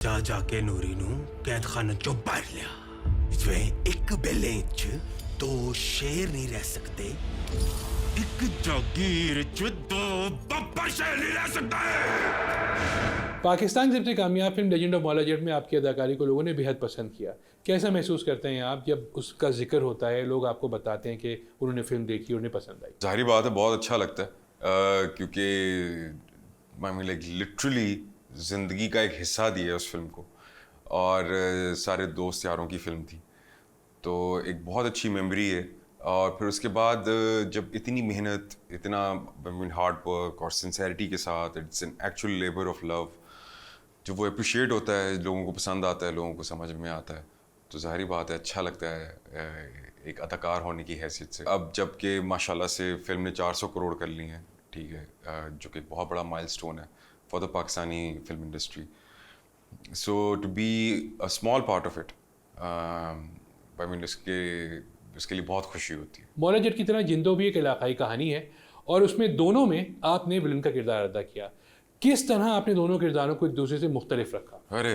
ਜਾ ਜਾ ਕੇ ਨੂਰੀ ਨੂੰ ਕੈਦਖਾਨੇ ਚੋਂ ਬਾਹਰ ਲਿਆ। ਜਿਵੇਂ ਇੱਕ ਬੇਲੇ 'ਚ ਦੋ ਸ਼ੇਰ ਨਹੀਂ ਰਹਿ ਸਕਦੇ, ਇੱਕ ਜਾਗੀਰ 'ਚ ਦੋ ਬੱਬਰ ਸ਼ੇਰ नहीं रह सकते। पाकिस्तान की सबसे कामयाब फिल्म लेजेंड ऑफ मौला जेट में आपकी अदाकारी को लोगों ने बेहद पसंद किया। कैसा महसूस करते हैं आप जब उसका जिक्र होता है, लोग आपको बताते हैं कि उन्होंने फिल्म देखी, उन्हें पसंद आई? जाहिर बात है बहुत अच्छा लगता है क्योंकि आई मीन लाइक लिटरली ज़िंदगी का एक हिस्सा दिया उस फिल्म को और सारे दोस्त यारों की फिल्म थी, तो एक बहुत अच्छी मेमोरी है। और फिर उसके बाद जब इतनी मेहनत, इतना आई मीन हार्ड वर्क और सिंसेरिटी के साथ, it's an actual labour of love, जब वो अप्रिशिएट होता है, लोगों को पसंद आता है, लोगों को समझ में आता है, तो जाहिर बात है अच्छा लगता है एक अदाकार होने की हैसियत से। अब जबकि माशाल्लाह से फिल्म ने 400 करोड़ कर ली हैं, ठीक है, जो कि एक बहुत बड़ा माइलस्टोन है for the Pakistani film industry. So to be a small part of it, I mean उसके लिए बहुत खुशी होती है। मौला जेट की तरह जिंदो भी एक इलाकाई कहानी है और उसमें दोनों में आपने विलन का किरदार अदा किया। किस तरह आपने दोनों किरदारों को एक दूसरे से मुख्तलिफ रखा? अरे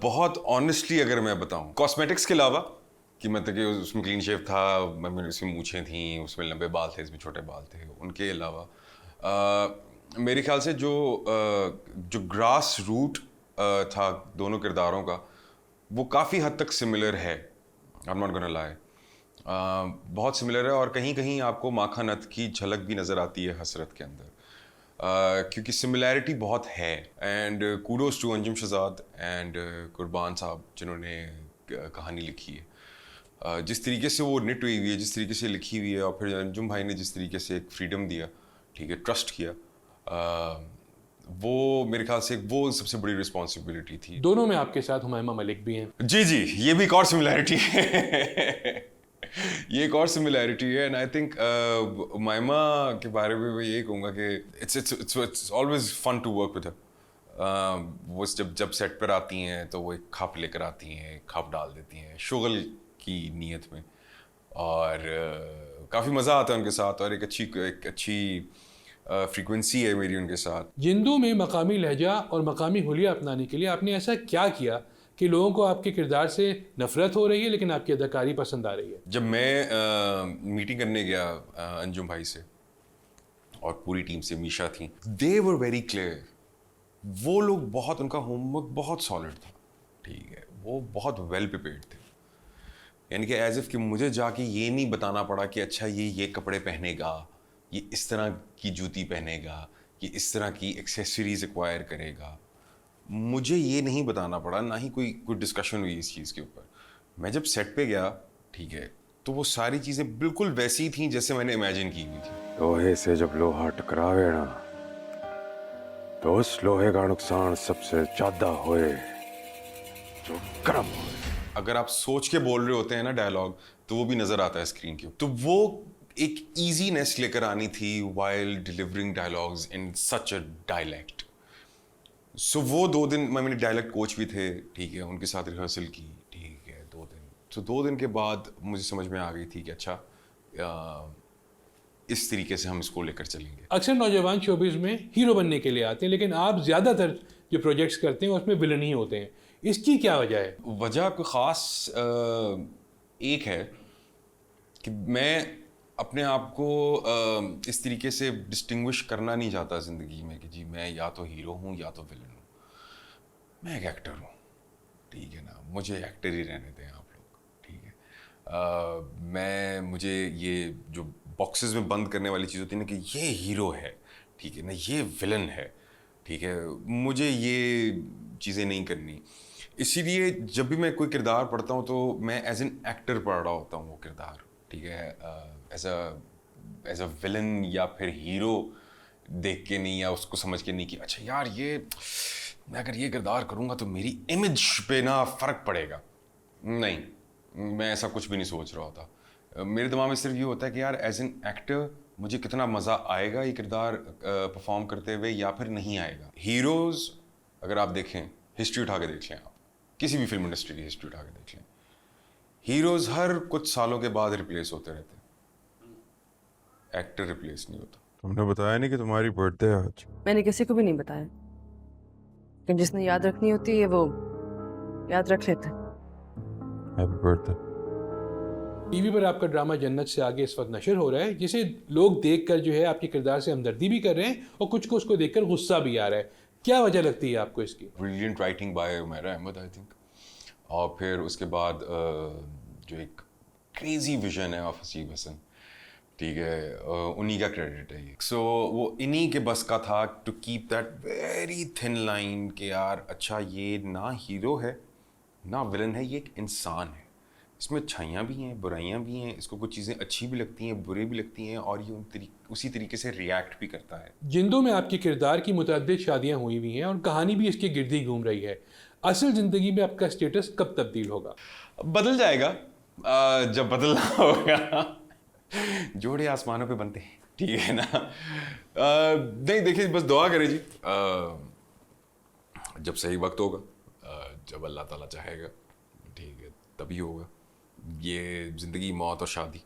बहुत ऑनेस्टली अगर मैं बताऊं, कॉस्मेटिक्स के अलावा कि मतलब कि उसमें क्लीन शेव था, उसमें मूछें थी, उसमें लंबे बाल थे, इसमें छोटे बाल थे, उनके अलावा मेरे ख्याल से जो ग्रास रूट था दोनों किरदारों का, वो काफ़ी हद तक सिमिलर है। I am not gonna lie, बहुत सिमिलर है और कहीं कहीं आपको माखा नथ की झलक भी नज़र आती है हसरत के अंदर, क्योंकि सिमिलैरिटी बहुत है। And kudos to Anjum Shahzad and Qurban साहब जिन्होंने कहानी लिखी है, जिस तरीके से वो निट हुई हुई है, जिस तरीके से लिखी हुई है, और फिर अंजुम भाई ने जिस तरीके से एक फ्रीडम दिया, ठीक है, ट्रस्ट किया, वो मेरे ख्याल से वो सबसे बड़ी रिस्पॉन्सिबिलिटी थी। दोनों में आपके साथ हुमायूं मलिक भी हैं। जी जी, ये भी एक और सिमिलैरिटी है ये एक और सिमिलैरिटी है। एंड आई थिंक हुमायूमा के बारे में मैं यही कहूँगा कि it's always fun to work with her. वो जब सेट पर आती हैं तो वो एक खप लेकर आती हैं, एक खप डाल देती हैं शुगल की नीयत में, और काफ़ी मज़ा आता है उनके साथ, और एक अच्छी फ्रीक्वेंसी है मेरी उनके साथ। जिंदो में मकामी लहजा और मकामी हुलिया अपनाने के लिए आपने ऐसा क्या किया कि लोगों को आपके किरदार से नफरत हो रही है लेकिन आपकी अदाकारी पसंद आ रही है? जब मैं मीटिंग करने गया अंजुम भाई से और पूरी टीम से, मीशा थी, दे वर वेरी क्लियर। वो लोग बहुत, उनका होमवर्क बहुत सॉलिड था, ठीक है, वो बहुत वेल प्रिपेयर्ड थे। यानी कि एज इफ कि मुझे जाके ये नहीं बताना पड़ा कि अच्छा ये कपड़े पहनेगा, ये इस तरह की जूती पहनेगा, ये इस तरह की एक्सेसरीज एक्वायर करेगा। मुझे ये नहीं बताना पड़ा, ना ही कोई डिस्कशन हुई इस चीज़ के ऊपर। मैं जब सेट पे गया, ठीक है, तो वो सारी चीज़ें बिल्कुल वैसी थी जैसे मैंने इमेजिन की हुई थी। लोहे से जब लोहा टकरावे ना, तो उस लोहे का नुकसान सबसे ज्यादा होए जो गर्म होए। अगर आप सोच के बोल रहे होते हैं ना डायलॉग, तो वो भी नज़र आता है स्क्रीन के ऊपर। तो वो एक ईजीनेस लेकर आनी थी while delivering dialogues in such a dialect. So वो 2 दिन मैंने डायलेक्ट कोच भी थे, ठीक है, उनके साथ रिहर्सल की, ठीक है, 2 दिन। तो 2 दिन के बाद मुझे समझ में आ गई थी कि अच्छा इस तरीके से हम इसको लेकर चलेंगे। अक्सर नौजवान शोबिज़ में हीरो बनने के लिए आते हैं, लेकिन आप ज़्यादातर जो प्रोजेक्ट्स करते हैं उसमें विलन ही होते हैं। इसकी क्या वजह है? वजह कोई ख़ास एक है कि मैं अपने आप को इस तरीके से डिस्टिंग्विश करना नहीं चाहता ज़िंदगी में कि जी मैं या तो हीरो हूँ या तो विलन हूँ। मैं एक एक्टर हूँ, ठीक है ना, मुझे एक्टर ही रहने दें आप लोग, ठीक है। मुझे ये जो बॉक्सेस में बंद करने वाली चीज़ होती है ना कि ये हीरो है, ठीक है ना, ये विलन है, ठीक है, मुझे ये चीज़ें नहीं करनी। इसीलिए जब भी मैं कोई किरदार पढ़ता हूँ तो मैं एज एन एक्टर पढ़ रहा होता हूँ वो किरदार, ठीक है, एज अ विलन या फिर हीरो देख के नहीं, या उसको समझ के नहीं कि अच्छा यार ये मैं अगर ये किरदार करूँगा तो मेरी इमेज पे ना फ़र्क पड़ेगा। नहीं, मैं ऐसा कुछ भी नहीं सोच रहा होता। मेरे दिमाग में सिर्फ ये होता है कि यार एज एन एक्टर मुझे कितना मज़ा आएगा ये किरदार परफॉर्म करते हुए, या फिर नहीं आएगा। हीरोज़ अगर आप देखें, हिस्ट्री उठा के देख लें, आप किसी भी फिल्म इंडस्ट्री की हिस्ट्री उठा के देख लें, हीरोज़ हर कुछ सालों के बाद रिप्लेस होते रहते हैं, एक्टर रिप्लेस नहीं होता। तुमने बताया नहीं कि तुम्हारी बर्थडे है आज? मैंने किसी को भी नहीं बताया। कि जिसने याद रखनी होती है वो याद रख लेता है। Happy birthday. टीवी पर आपका ड्रामा जन्नत से आगे इस वक्त नशर हो रहा है, जिसे लोग देखकर जो है आपके किरदार से हमदर्दी भी कर रहे हैं और कुछ को उसको देखकर गुस्सा भी आ रहा है। क्या वजह लगती है आपको इसकी? Brilliant writing by Umaira Ahmad I think, और फिर उसके बाद जो एक क्रेजी विजन है ऑफ हसीब हसन, ठीक है, उन्हीं का क्रेडिट है ये। सो वो इन्हीं के बस का था to keep that very thin line कि यार अच्छा ये ना हीरो है ना विलन है, ये एक इंसान है, इसमें अच्छाइयाँ भी हैं बुराइयाँ भी हैं, इसको कुछ चीज़ें अच्छी भी लगती हैं बुरी भी लगती हैं, और ये उसी तरीके से रिएक्ट भी करता है। जिंदों में आपके किरदार की मुतअद्दिद शादियां हुई हुई हैं और कहानी भी इसके गिर्द ही घूम रही है। असल ज़िंदगी में आपका स्टेटस कब तब्दील होगा? बदल जाएगा जब बदलना होगा। जोड़े आसमानों पे बनते हैं, ठीक है ना। नहीं देखिए, बस दुआ करें जी, जब सही वक्त होगा, जब अल्लाह ताला चाहेगा, ठीक है, तभी होगा। ये ज़िंदगी मौत और शादी,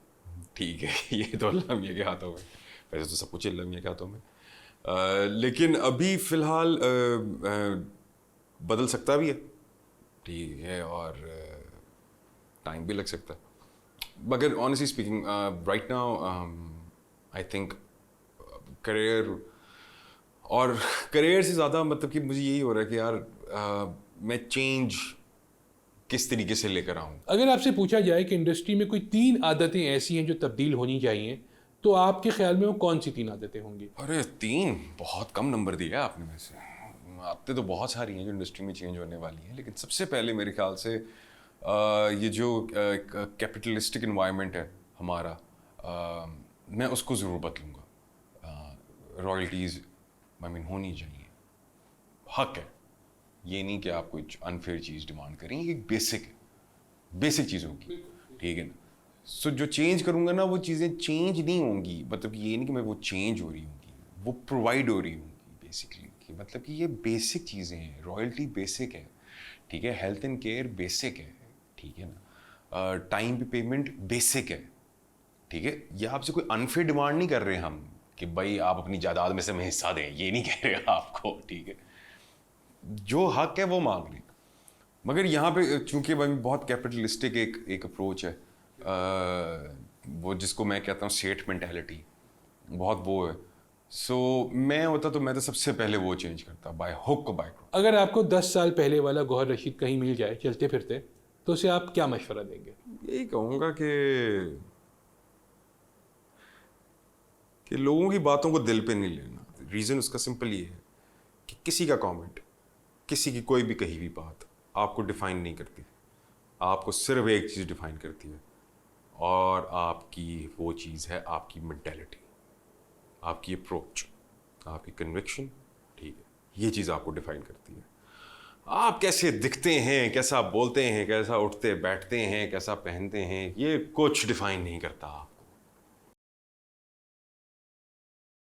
ठीक है, ये तो अल्लाह मियां के हाथों में, वैसे तो सब कुछ अल्लाह मियां के हाथों में, लेकिन अभी फ़िलहाल बदल सकता भी है, ठीक है, और टाइम भी लग सकता है। मगर honestly speaking right now I think career से ज़्यादा मतलब कि मुझे यही हो रहा है कि यार मैं चेंज किस तरीके से लेकर आऊँ। अगर आपसे पूछा जाए कि इंडस्ट्री में कोई 3 आदतें ऐसी हैं जो तब्दील होनी चाहिए, तो आपके ख्याल में वो कौन सी 3 आदतें होंगी? अरे 3 बहुत कम नंबर दिया आपने वैसे। आदतें तो बहुत सारी हैं जो इंडस्ट्री में चेंज होने वाली हैं, लेकिन सबसे पहले मेरे ख्याल से ये जो कैपिटलिस्टिक इन्वायरमेंट है हमारा, मैं उसको ज़रूर बदलूँगा। रॉयल्टीज़ आई मीन होनी चाहिए, हक है, ये नहीं कि आप कुछ अनफेयर चीज़ डिमांड करें, ये बेसिक है, बेसिक चीज़ होगी, ठीक है ना। सो जो चेंज करूँगा ना वो चीज़ें चेंज नहीं होंगी, मतलब ये नहीं कि मैं वो चेंज हो रही होंगी, वो प्रोवाइड हो रही होंगी बेसिकली, कि मतलब कि ये बेसिक चीज़ें हैं। रॉयल्टी बेसिक है, ठीक है, हेल्थ एंड केयर बेसिक है, ठीक है ना, टाइम पे पेमेंट बेसिक है, ठीक है। ये आपसे कोई अनफेयर डिमांड नहीं कर रहे हम कि भाई आप अपनी जायदाद में से हमें हिस्सा दें, ये नहीं कह रहे आपको, ठीक है। जो हक है वो मांग लें। मगर यहाँ पे चूंकि भाई बहुत कैपिटलिस्टिक एक अप्रोच है, वो जिसको मैं कहता हूँ सेठ मेंटालिटी, बहुत वो है। सो मैं होता तो मैं तो सबसे पहले वो चेंज करता, बाय हुक बाय क्रुक। अगर आपको 10 साल पहले वाला गौहर रशीद कहीं मिल जाए चलते फिरते, तो उसे आप क्या मशवरा देंगे? यही कहूँगा कि लोगों की बातों को दिल पे नहीं लेना। रीज़न उसका सिंपल ये है कि किसी का कमेंट, किसी की कोई भी कही हुई बात आपको डिफ़ाइन नहीं करती, आपको सिर्फ एक चीज़ डिफ़ाइन करती है, और आपकी वो चीज़ है आपकी मेंटालिटी, आपकी अप्रोच, आपकी कन्विक्शन, ठीक है, ये चीज़ आपको डिफ़ाइन करती है। आप कैसे दिखते हैं, कैसा बोलते हैं, कैसा उठते बैठते हैं, कैसा पहनते हैं, ये कुछ डिफ़ाइन नहीं करता।